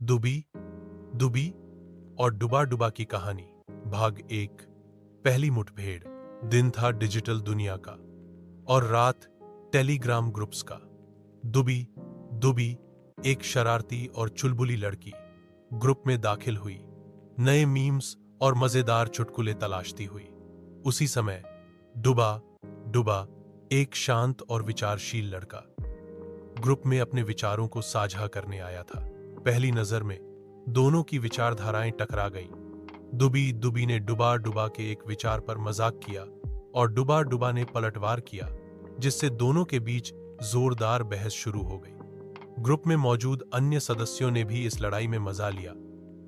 दुबी दुबी और डुबा डुबा की कहानी। भाग एक। पहली मुठभेड़। दिन था डिजिटल दुनिया का और रात टेलीग्राम ग्रुप्स का। दुबी दुबी एक शरारती और चुलबुली लड़की ग्रुप में दाखिल हुई, नए मीम्स और मजेदार चुटकुले तलाशती हुई। उसी समय डुबा डुबा एक शांत और विचारशील लड़का ग्रुप में अपने विचारों को साझा करने आया था। पहली नजर में दोनों की विचारधाराएं टकरा गईं। दुबी दुबी ने डुबा डुबा के एक विचार पर मजाक किया और डुबा डुबा ने पलटवार किया, जिससे दोनों के बीच जोरदार बहस शुरू हो गई। ग्रुप में मौजूद अन्य सदस्यों ने भी इस लड़ाई में मजा लिया,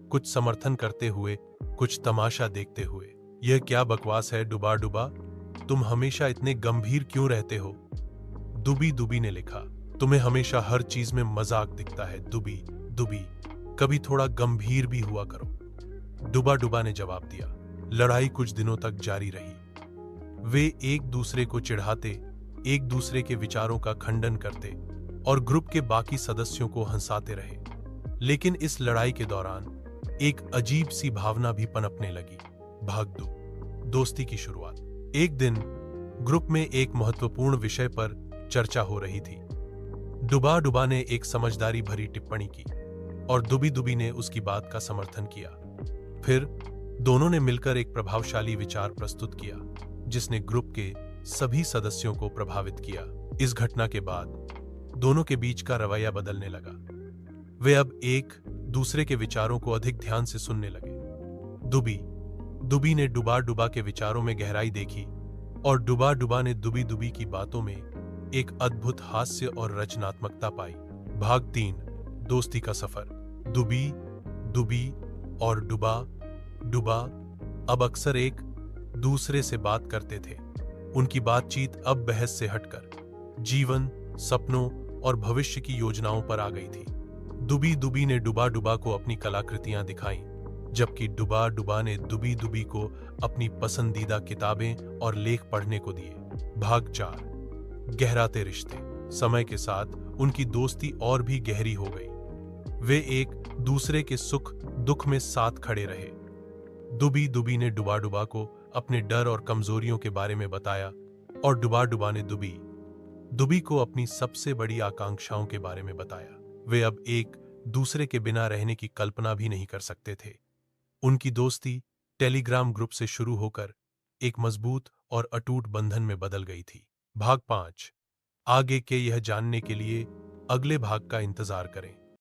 कुछ समर्थन करते हुए, कुछ तमाशा देखते हुए। यह क्या बकवास है डुबा डुबा, तुम हमेशा इतने गंभीर क्यों रहते हो? दुबी दुबी ने लिखा, तुम्हें हमेशा हर चीज में मजाक दिखता है दुबी दुबी, कभी थोड़ा गंभीर भी हुआ करो। डुबा डुबा ने जवाब दिया। लड़ाई कुछ दिनों तक जारी रही। वे एक दूसरे को चिढ़ाते, एक दूसरे के विचारों का खंडन करते और ग्रुप के बाकी सदस्यों को हंसाते रहे। लेकिन इस लड़ाई के दौरान एक अजीब सी भावना भी पनपने लगी। भाग दो, दोस्ती की शुरुआत। एक दिन ग्रुप में एक महत्वपूर्ण विषय पर चर्चा हो रही थी। डुबा डुबा ने एक समझदारी भरी टिप्पणी की और दुबी दुबी ने उसकी बात का समर्थन किया। फिर दोनों ने मिलकर एक प्रभावशाली विचार प्रस्तुत किया, जिसने ग्रुप के सभी सदस्यों को प्रभावित किया। इस घटना के बाद दोनों के बीच का रवैया बदलने लगा। वे अब एक दूसरे के विचारों को अधिक ध्यान से सुनने लगे। दुबी दुबी ने डुबा डुबा के विचारों में गहराई देखी और डुबा डुबा ने दुबी दुबी की बातों में एक अद्भुत हास्य और रचनात्मकता पाई। भाग 3, दोस्ती का सफर। दुबी दुबी और डुबा डुबा अब अक्सर एक दूसरे से बात करते थे। उनकी बातचीत अब बहस से हटकर जीवन, सपनों और भविष्य की योजनाओं पर आ गई थी। दुबी दुबी ने डुबा डुबा को अपनी कलाकृतियां दिखाईं, जबकि डुबा डुबा ने दुबी दुबी को अपनी पसंदीदा किताबें और लेख पढ़ने को दिए। भाग 4, गहराते रिश्ते। समय के साथ उनकी दोस्ती और भी गहरी हो गई। वे एक दूसरे के सुख दुख में साथ खड़े रहे। दुबी दुबी ने डुबा डुबा को अपने डर और कमजोरियों के बारे में बताया और डुबा डुबा ने दुबी दुबी को अपनी सबसे बड़ी आकांक्षाओं के बारे में बताया। वे अब एक दूसरे के बिना रहने की कल्पना भी नहीं कर सकते थे। उनकी दोस्ती टेलीग्राम ग्रुप से शुरू होकर एक मजबूत और अटूट बंधन में बदल गई थी। भाग 5, आगे के यह जानने के लिए अगले भाग का इंतजार करें।